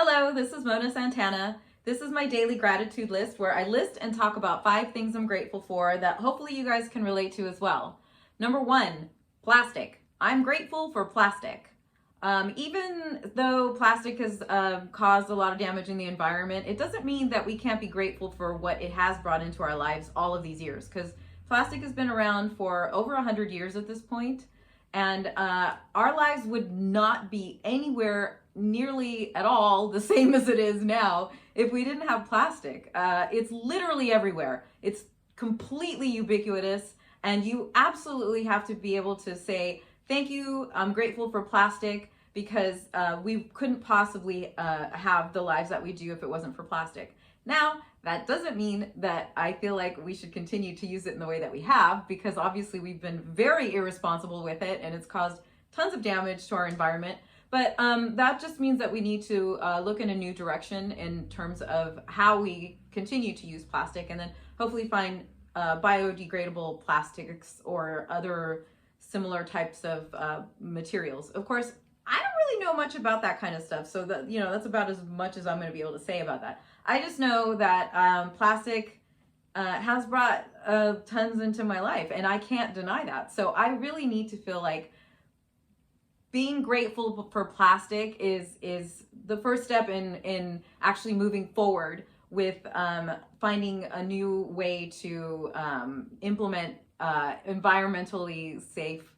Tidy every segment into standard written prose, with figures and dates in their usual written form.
Hello, this is Mona Santana. This is my daily gratitude list where I list and talk about 5 things I'm grateful for that hopefully you guys can relate to as well. Number 1, plastic. I'm grateful for plastic. Even though plastic has caused a lot of damage in the environment, it doesn't mean that we can't be grateful for what it has brought into our lives all of these years, because plastic has been around for over 100 years at this point, and our lives would not be anywhere nearly at all the same as it is now if we didn't have plastic. It's literally everywhere. It's completely ubiquitous, and you absolutely have to be able to say, thank you, I'm grateful for plastic, because we couldn't possibly have the lives that we do if it wasn't for plastic. Now, that doesn't mean that I feel like we should continue to use it in the way that we have, because obviously we've been very irresponsible with it and it's caused tons of damage to our environment. But that just means that we need to look in a new direction in terms of how we continue to use plastic, and then hopefully find biodegradable plastics or other similar types of materials. Of course, I don't really know much about that kind of stuff, so that, that's about as much as I'm going to be able to say about that. I just know that plastic has brought tons into my life, and I can't deny that. So I really need to feel like being grateful for plastic is the first step in actually moving forward with finding a new way to implement environmentally safe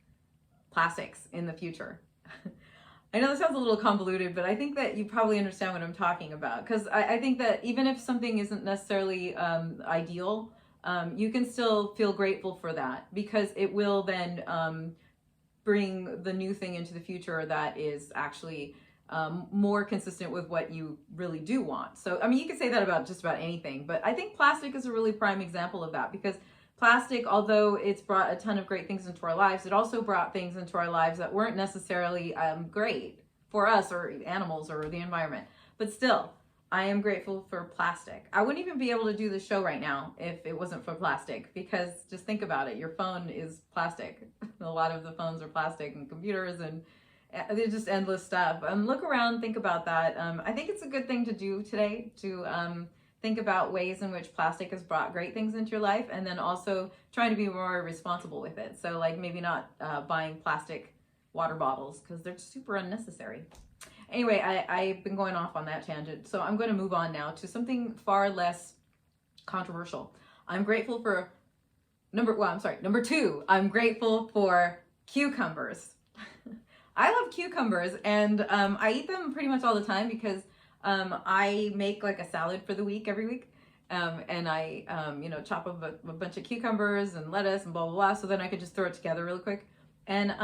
plastics in the future. I know this sounds a little convoluted, but I think that you probably understand what I'm talking about, because I think that even if something isn't necessarily ideal, you can still feel grateful for that, because it will then bring the new thing into the future that is actually more consistent with what you really do want. So, I mean, you could say that about just about anything, but I think plastic is a really prime example of that, because plastic, although it's brought a ton of great things into our lives, it also brought things into our lives that weren't necessarily great for us or animals or the environment. But still, I am grateful for plastic. I wouldn't even be able to do the show right now if it wasn't for plastic, because just think about it. Your phone is plastic. A lot of the phones are plastic, and computers, and they're just endless stuff. Look around, think about that. I think it's a good thing to do today, to think about ways in which plastic has brought great things into your life, and then also trying to be more responsible with it. So like maybe not buying plastic water bottles, because they're super unnecessary. Anyway, I've been going off on that tangent, so I'm going to move on now to something far less controversial. I'm grateful for number 2. I'm grateful for cucumbers. I love cucumbers, and I eat them pretty much all the time, because I make like a salad for the week every week, and I chop up a bunch of cucumbers and lettuce and blah blah blah, so then I could just throw it together really quick. And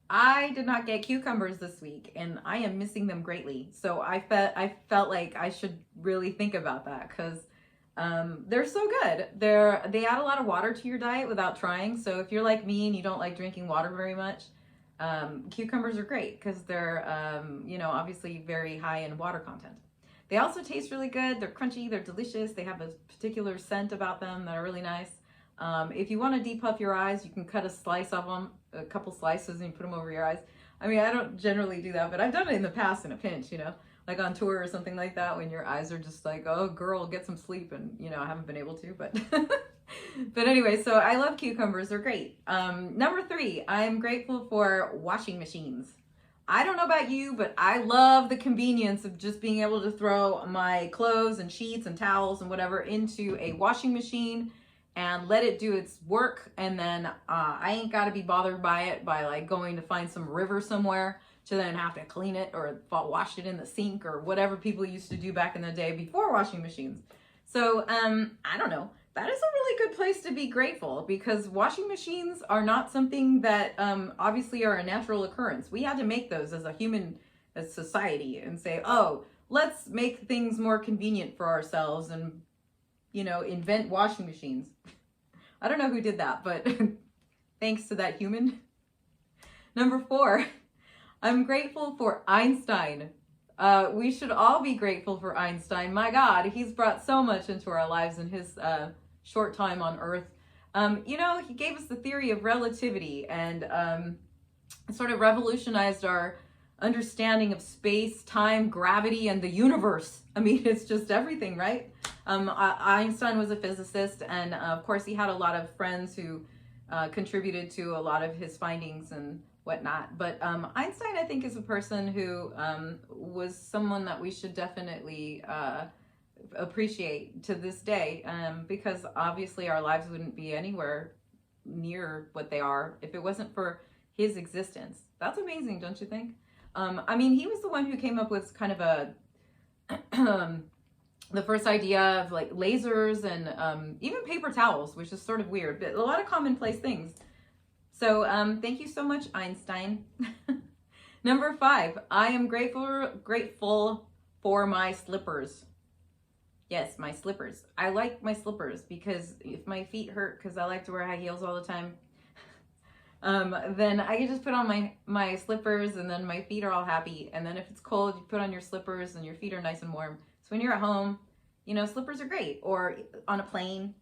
I did not get cucumbers this week, and I am missing them greatly. So I felt like I should really think about that, because they're so good. They add a lot of water to your diet without trying. So if you're like me and you don't like drinking water very much, cucumbers are great, because they're obviously very high in water content. They also taste really good. They're crunchy, they're delicious. They have a particular scent about them that are really nice. If you want to depuff your eyes, you can cut a slice of them, a couple slices, and you put them over your eyes. I mean, I don't generally do that, but I've done it in the past in a pinch, like on tour or something like that, when your eyes are just like, oh girl, get some sleep, and I haven't been able to, but but anyway, so I love cucumbers. They're great. Number 3, I'm grateful for washing machines. I don't know about you, but I love the convenience of just being able to throw my clothes and sheets and towels and whatever into a washing machine and let it do its work, and then I ain't got to be bothered by it by like going to find some river somewhere to then have to clean it or wash it in the sink or whatever people used to do back in the day before washing machines. So I don't know. That is a really good place to be grateful, because washing machines are not something that obviously are a natural occurrence. We had to make those as as society, and say, oh, let's make things more convenient for ourselves and invent washing machines. I don't know who did that, but thanks to that human. Number 4, I'm grateful for Einstein. We should all be grateful for Einstein. My God, he's brought so much into our lives in his short time on Earth. He gave us the theory of relativity, and sort of revolutionized our understanding of space, time, gravity, and the universe. I mean, it's just everything, right? Einstein was a physicist, and of course he had a lot of friends who contributed to a lot of his findings and whatnot. But Einstein, I think, is a person who was someone that we should definitely appreciate to this day, because obviously our lives wouldn't be anywhere near what they are if it wasn't for his existence. That's amazing, don't you think? I mean, he was the one who came up with kind of a the first idea of like lasers and even paper towels, which is sort of weird, but a lot of commonplace things. So thank you so much, Einstein. Number 5, I am grateful for my slippers. Yes, my slippers. I like my slippers because if my feet hurt because I like to wear high heels all the time, then I can just put on my slippers and then my feet are all happy. And then if it's cold, you put on your slippers and your feet are nice and warm. So when you're at home, you know, slippers are great. Or on a plane,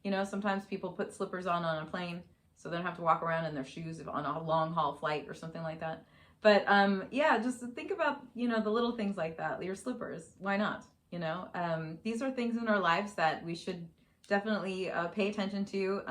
you know, sometimes people put slippers on a plane so they don't have to walk around in their shoes on a long haul flight or something like that. But yeah, just think about, you know, the little things like that, your slippers. Why not? You know, these are things in our lives that we should definitely pay attention to.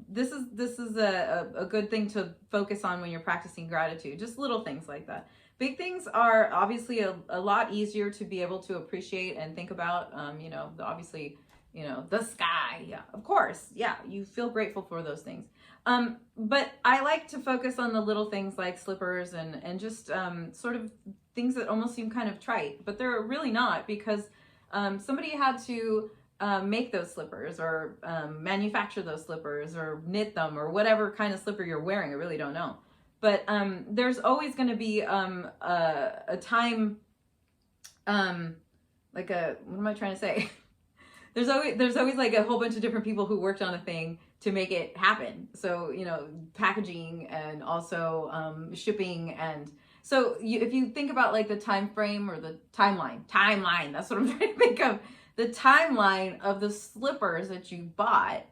This is a good thing to focus on when you're practicing gratitude, just little things like that. Big things are obviously a lot easier to be able to appreciate and think about, you know, obviously, you know, the sky, yeah, of course, yeah, you feel grateful for those things. But I like to focus on the little things like slippers and just sort of things that almost seem kind of trite, but they're really not, because somebody had to make those slippers or manufacture those slippers or knit them or whatever kind of slipper you're wearing. I really don't know. But there's always going to be a time, like what am I trying to say? There's always like a whole bunch of different people who worked on a thing to make it happen. So, you know, packaging and also shipping. And so if you think about like the time frame or the timeline, that's what I'm trying to think of. The timeline of the slippers that you bought,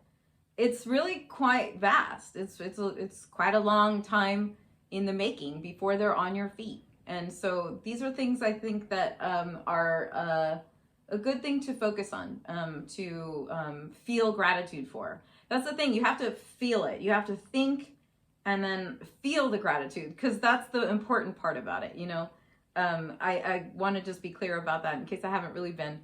it's really quite vast. It's quite a long time in the making before they're on your feet. And so these are things I think that are a good thing to focus on, to feel gratitude for. That's the thing, you have to feel it. You have to think and then feel the gratitude, because that's the important part about it, you know. I want to just be clear about that in case I haven't really been.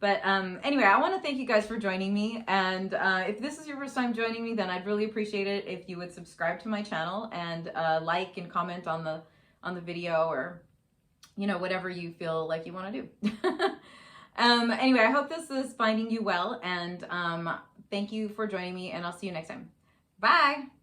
But anyway, I want to thank you guys for joining me. And if this is your first time joining me, then I'd really appreciate it if you would subscribe to my channel and like and comment on the video, or, you know, whatever you feel like you want to do. Anyway, I hope this is finding you well, and thank you for joining me, and I'll see you next time. Bye.